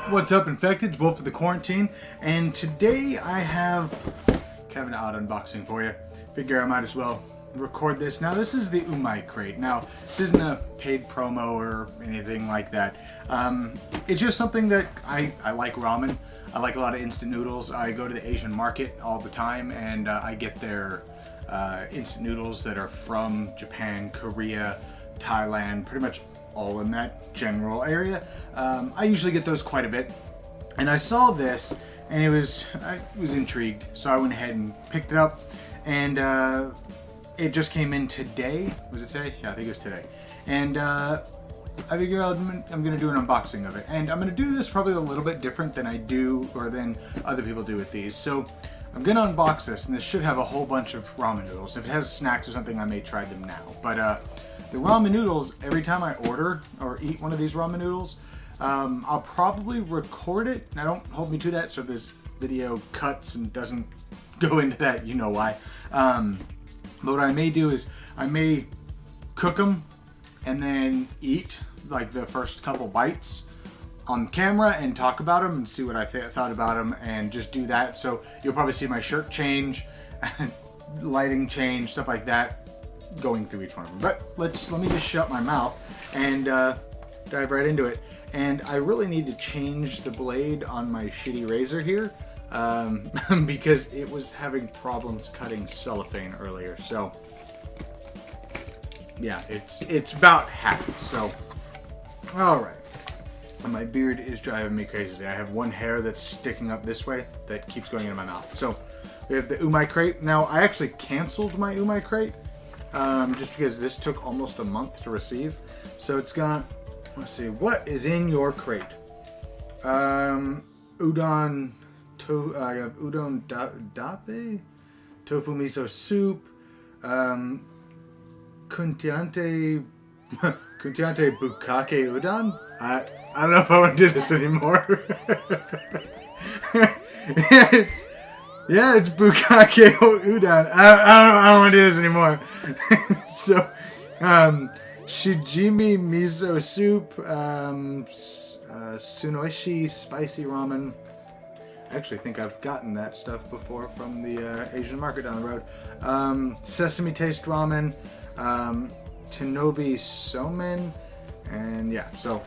What's up, Infected? Wolf of the Quarantine, and today I have kind of an odd unboxing for you. Figure I might as well record this. Now, this is the Umai Crate. Now, this isn't a paid promo or anything like that. It's just something that I like ramen. I like a lot of instant noodles. I go to the Asian market all the time, and I get their instant noodles that are from Japan, Korea, Thailand, pretty much all in that general area. I usually get those quite a bit, and I saw this and I was intrigued, so I went ahead and picked it up, and it just came in today. Was it today? Yeah, I think it was today. And I figured I'm gonna do an unboxing of it, and I'm gonna do this probably a little bit different than I do or than other people do with these. So I'm gonna unbox this, and this should have a whole bunch of ramen noodles. If it has snacks or something, I may try them now. But the ramen noodles, every time I order or eat one of these ramen noodles, I'll probably record it. Now, don't hold me to that, so if this video cuts and doesn't go into that, you know why. But what I may do is I may cook them and then eat like the first couple bites on camera and talk about them and see what I thought about them, and just do that. So you'll probably see my shirt change, lighting change, stuff like that, going through each one of them. But let me just shut my mouth and dive right into it. And I really need to change the blade on my shitty razor here, because it was having problems cutting cellophane earlier. So yeah, it's about happy. So all right, and my beard is driving me crazy today. I have one hair that's sticking up this way that keeps going into my mouth. So we have the Umai Crate. Now, I actually canceled my Umai Crate just because this took almost a month to receive. So it's got, let's see, what is in your crate? Udon, I have udon daffy, tofu miso soup, kuntiante bukkaki udon. I don't know if I want to do this anymore. It's Bukkaki udon. I don't want to do this anymore. So, shijimi miso soup, sunoishi spicy ramen. I actually think I've gotten that stuff before from the Asian market down the road. Sesame taste ramen, Tenobi somen, and yeah, so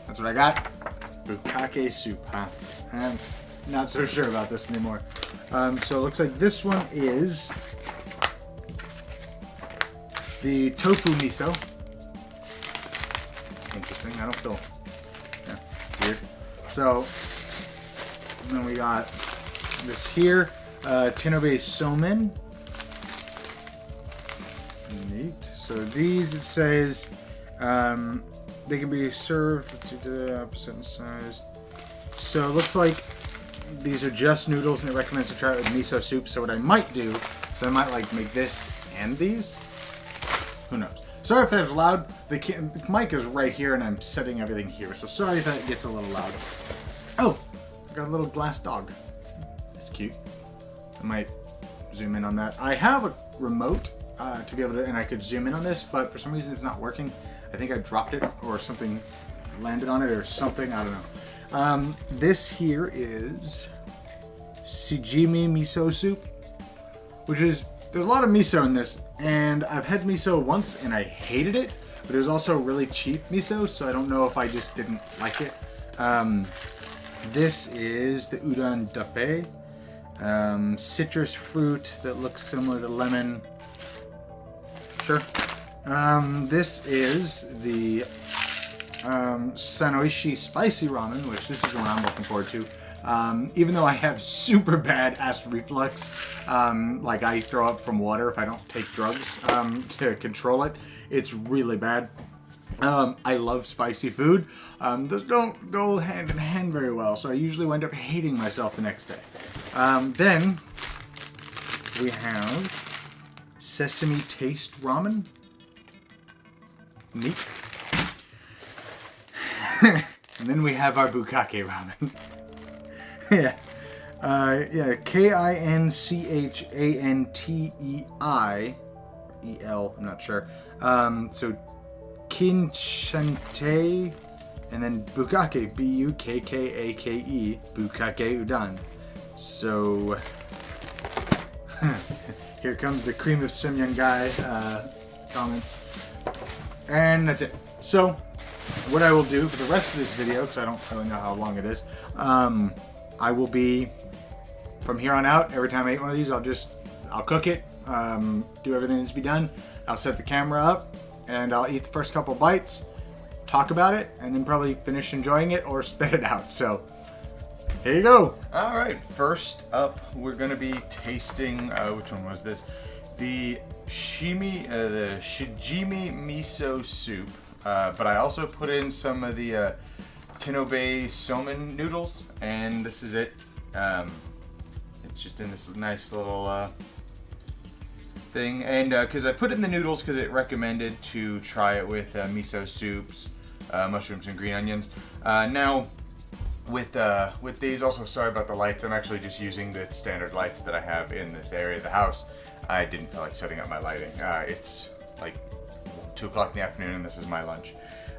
that's what I got. Bukkake soup, huh? I'm not so sure about this anymore. So it looks like this one is the tofu miso. Interesting. I don't feel weird. So, and then we got this here, Tenobi somen. Neat. So these, it says, they can be served. Let's see, the opposite in size. So it looks like these are just noodles, and it recommends to try it with miso soup. So what I might do is I might like make this and these. Who knows? Sorry if that was loud. The mic is right here, and I'm setting everything here. So sorry if that gets a little loud. Oh, I got a little glass dog. It's cute. I might zoom in on that. I have a remote to be able to, and I could zoom in on this, but for some reason it's not working. I think I dropped it, or something landed on it, or something. I don't know. This here is sashimi miso soup, which is, there's a lot of miso in this, and I've had miso once and I hated it, but it was also really cheap miso, so I don't know if I just didn't like it. This is the udon daffy, citrus fruit that looks similar to lemon. Sure. This is the Sanoishi spicy ramen, which this is the one I'm looking forward to. Even though I have super bad acid reflux, like I throw up from water if I don't take drugs to control it, it's really bad. I love spicy food. Those don't go hand in hand very well, so I usually wind up hating myself the next day. Then we have sesame taste ramen. Neat. And then we have our Bukkake ramen. Yeah. Kinchantei, I'm not sure. So Kinchante and then bukkake, B-U-K-K-A-K-E, bukkake udon. So here comes the cream of Simyun guy comments, and that's it. So what I will do for the rest of this video, because I don't really know how long it is, I will be, from here on out, every time I eat one of these, I'll cook it, do everything that needs to be done. I'll set the camera up, and I'll eat the first couple bites, talk about it, and then probably finish enjoying it or spit it out. So here you go. All right, first up, we're gonna be tasting, which one was this? The shijimi miso soup. But I also put in some of the Tinobe somen noodles, and this is it. It's just in this nice little thing, and because I put in the noodles because it recommended to try it with miso soups, mushrooms, and green onions. Now, with these, also sorry about the lights. I'm actually just using the standard lights that I have in this area of the house. I didn't feel like setting up my lighting. It's like 2 o'clock in the afternoon, and this is my lunch.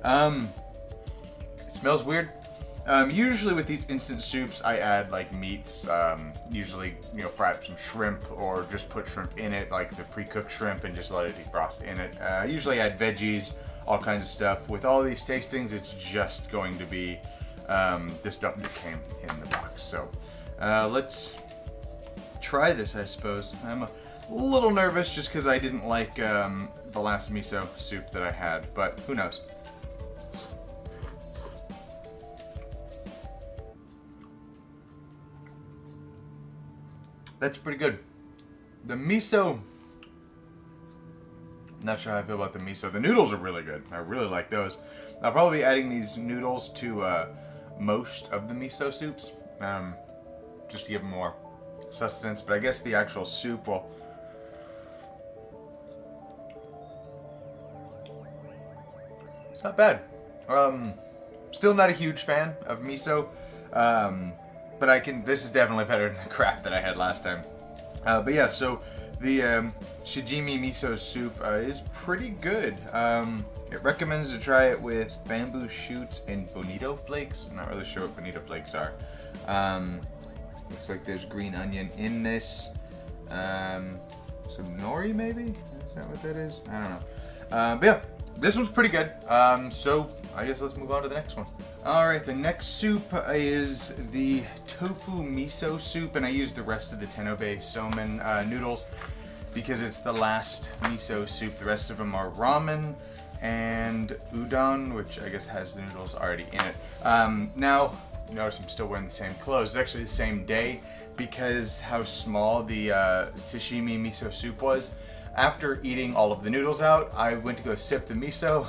It smells weird. Usually with these instant soups, I add like meats. Usually, fry up some shrimp or just put shrimp in it, like the pre-cooked shrimp, and just let it defrost in it. Usually add veggies, all kinds of stuff. With all these tastings, it's just going to be the stuff that came in the box. So let's try this, I suppose. I'm a little nervous just because I didn't like the last miso soup that I had, but who knows. That's pretty good. The miso, not sure how I feel about the miso. The noodles are really good. I really like those. I'll probably be adding these noodles to most of the miso soups, just to give them more sustenance, but I guess the actual soup will... It's not bad. Still not a huge fan of miso, but this is definitely better than the crap that I had last time. But yeah, so the shijimi miso soup is pretty good. It recommends to try it with bamboo shoots and bonito flakes. I'm not really sure what bonito flakes are. Looks like there's green onion in this. Some nori maybe? Is that what that is? I don't know. But yeah. This one's pretty good, so I guess let's move on to the next one. Alright, the next soup is the tofu miso soup, and I used the rest of the Tinobe somen noodles because it's the last miso soup. The rest of them are ramen and udon, which I guess has the noodles already in it. Now, notice I'm still wearing the same clothes. It's actually the same day because how small the sashimi miso soup was. After eating all of the noodles out, I went to go sip the miso.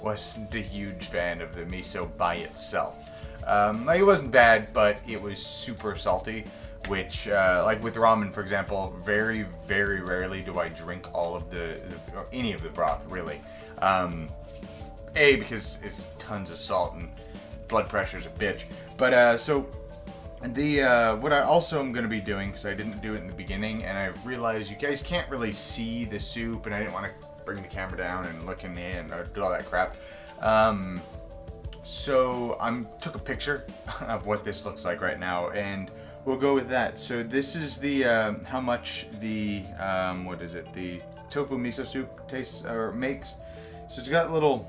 Wasn't a huge fan of the miso by itself. It wasn't bad, but it was super salty, which, like with ramen, for example, very, very rarely do I drink all of any of the broth, really. Because it's tons of salt and blood pressure's a bitch. But, so... what I also am going to be doing, because I didn't do it in the beginning, and I realized you guys can't really see the soup, and I didn't want to bring the camera down and look in the end or do all that crap. So I took a picture of what this looks like right now, and we'll go with that. So this is the how much the the tofu miso soup tastes or makes. So it's got little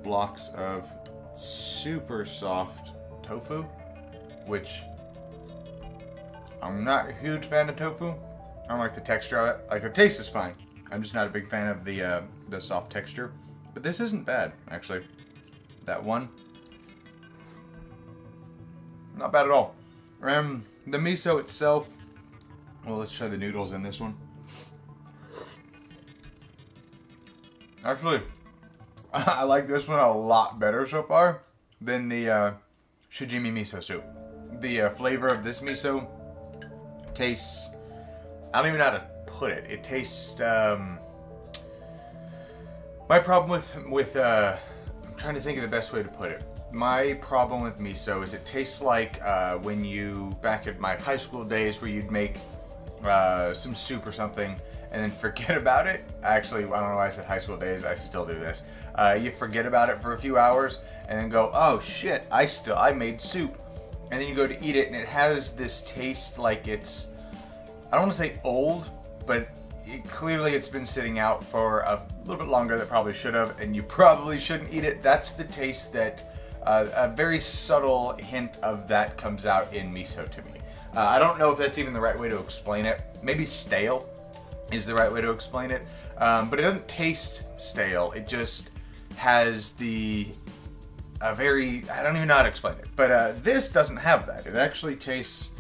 blocks of super soft tofu, which I'm not a huge fan of tofu. I don't like the texture of it. Like, the taste is fine. I'm just not a big fan of the soft texture. But this isn't bad, actually. That one, not bad at all. The miso itself, well, let's try the noodles in this one. Actually, I like this one a lot better so far than the shijimi miso soup. The flavor of this miso tastes, I don't even know how to put it. It tastes, my problem with I'm trying to think of the best way to put it. My problem with miso is it tastes like when you, back at my high school days, where you'd make some soup or something, and then forget about it. Actually, I don't know why I said high school days. I still do this. You forget about it for a few hours, and then go, oh shit, I made soup. And then you go to eat it, and it has this taste like it's, I don't want to say old, but clearly it's been sitting out for a little bit longer than it probably should have, and you probably shouldn't eat it. That's the taste that, a very subtle hint of that comes out in miso to me. I don't know if that's even the right way to explain it. Maybe stale is the right way to explain it, but it doesn't taste stale. It just has I don't even know how to explain it, but this doesn't have that. It actually tastes,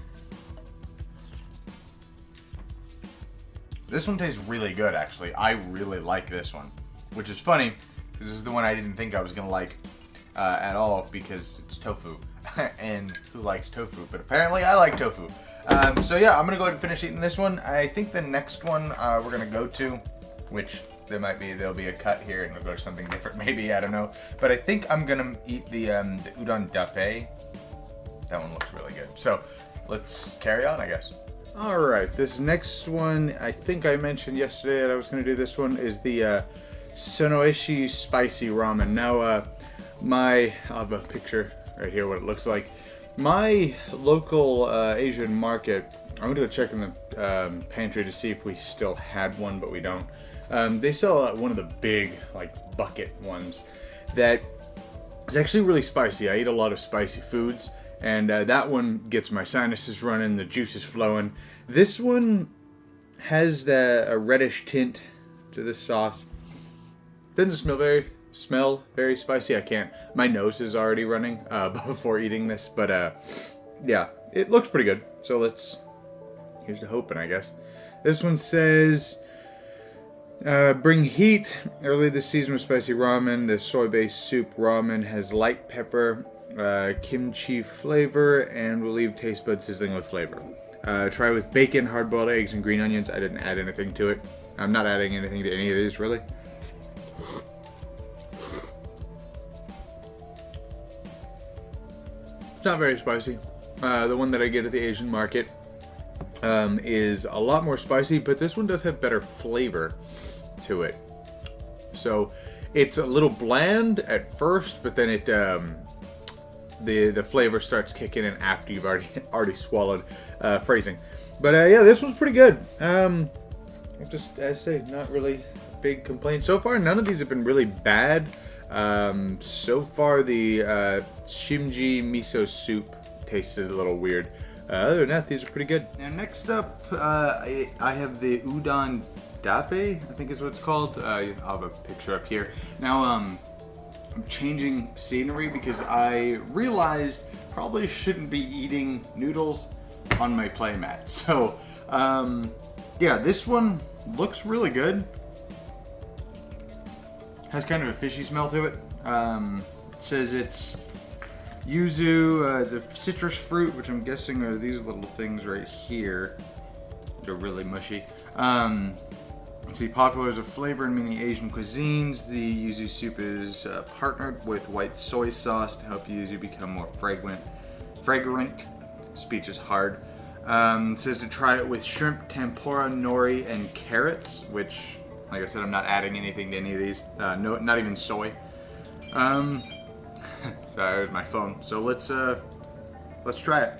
this one tastes really good actually. I really like this one, which is funny, because this is the one I didn't think I was gonna like at all, because it's tofu, and who likes tofu? But apparently I like tofu. So yeah, I'm gonna go ahead and finish eating this one. I think the next one we're gonna go to, which there'll be a cut here and we'll go to something different maybe, I don't know. But I think I'm gonna eat the udon daffy. That one looks really good. So let's carry on, I guess. All right, this next one, I think I mentioned yesterday that I was gonna do this one, is the Sonoeshi spicy ramen. Now, I have a picture right here, what it looks like. My local Asian market, I'm gonna go check in the pantry to see if we still had one, but we don't. They sell one of the big, like, bucket ones that is actually really spicy. I eat a lot of spicy foods, and that one gets my sinuses running, the juices flowing. This one has a reddish tint to this sauce. Doesn't smell very spicy. I can't. My nose is already running before eating this, but yeah, it looks pretty good. So here's to hoping, I guess. This one says, bring heat. Early this season with spicy ramen. The soy-based soup ramen has light pepper, kimchi flavor, and will leave taste buds sizzling with flavor. Try with bacon, hard-boiled eggs, and green onions. I didn't add anything to it. I'm not adding anything to any of these, really. It's not very spicy. The one that I get at the Asian market is a lot more spicy, but this one does have better flavor to it. So it's a little bland at first, but then it the flavor starts kicking in after you've already swallowed. Phrasing, but yeah, this one's pretty good. Just as I say, not really a big complaint so far. None of these have been really bad. So far the shimji miso soup tasted a little weird. Other than that, these are pretty good. Now next up, I have the udon daffy, I think is what it's called. I'll have a picture up here. Now I'm changing scenery because I realized probably shouldn't be eating noodles on my playmat. So yeah, this one looks really good. Has kind of a fishy smell to it. It says it's yuzu, it's a citrus fruit, which I'm guessing are these little things right here. They're really mushy. Let's see, popular as a flavor in many Asian cuisines. The yuzu soup is partnered with white soy sauce to help yuzu become more fragrant. Speech is hard. It says to try it with shrimp, tempura, nori, and carrots, which, like I said, I'm not adding anything to any of these. No, not even soy. Sorry, there's my phone. So let's try it.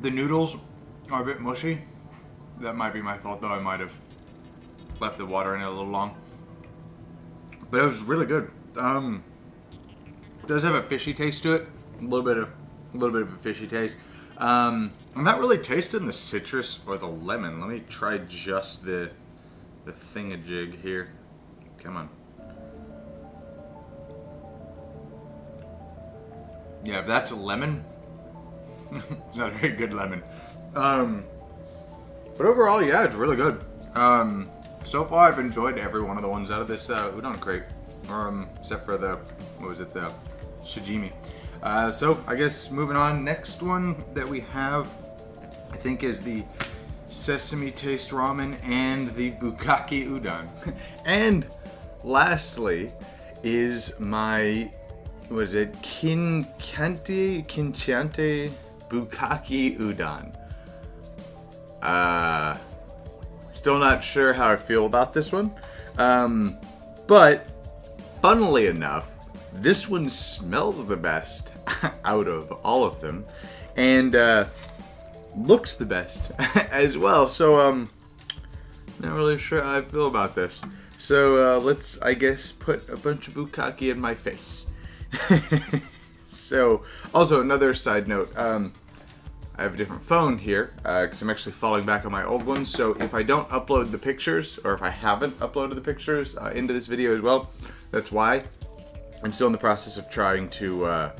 The noodles are a bit mushy. That might be my fault, though. I might have left the water in it a little long. But it was really good. It does have a fishy taste to it. A little bit of a fishy taste. I'm not really tasting the citrus or the lemon. Let me try just the thingamajig here. Come on. Yeah, if that's a lemon, it's not a very good lemon. But overall, yeah, it's really good. So far, I've enjoyed every one of the ones out of this udon crate, except for the sashimi. So I guess moving on, next one that we have, I think, is the sesame taste ramen and the Bukkaki udon. And lastly is my what is it? Kinchante Bukkaki udon. Still not sure how I feel about this one. But funnily enough, this one smells the best out of all of them, and looks the best as well. So not really sure how I feel about this. So let's, I guess, put a bunch of bukkake in my face. So also another side note, I have a different phone here because I'm actually falling back on my old one. So if I don't upload the pictures, or if I haven't uploaded the pictures into this video as well, that's why. I'm still in the process of trying to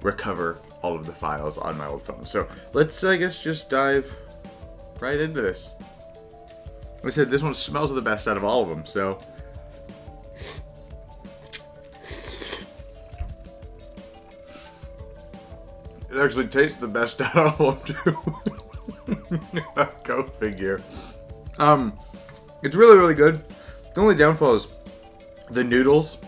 recover all of the files on my old phone. So let's, I guess, just dive right into this. Like I said, this one smells the best out of all of them, so. It actually tastes the best out of all of them, too. Go figure. It's really, really good. The only downfall is the noodles.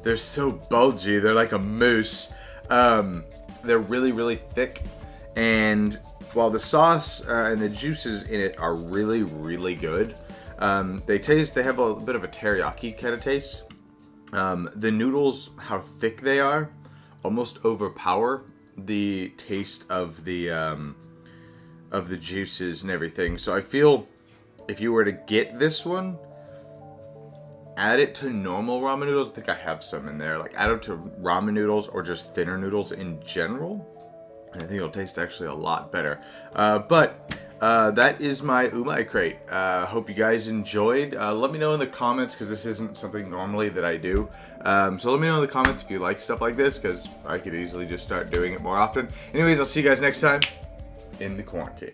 They're so bulgy. They're like a mousse. They're really, really thick. And while the sauce and the juices in it are really, really good, they have a bit of a teriyaki kind of taste. The noodles, how thick they are, almost overpower the taste of the juices and everything. So I feel if you were to get this one, add it to normal ramen noodles. I think I have some in there. Like, add it to ramen noodles or just thinner noodles in general, and I think it'll taste actually a lot better. But that is my Umai Crate. Hope you guys enjoyed. Let me know in the comments, because this isn't something normally that I do. So let me know in the comments if you like stuff like this, because I could easily just start doing it more often. Anyways, I'll see you guys next time in the quarantine.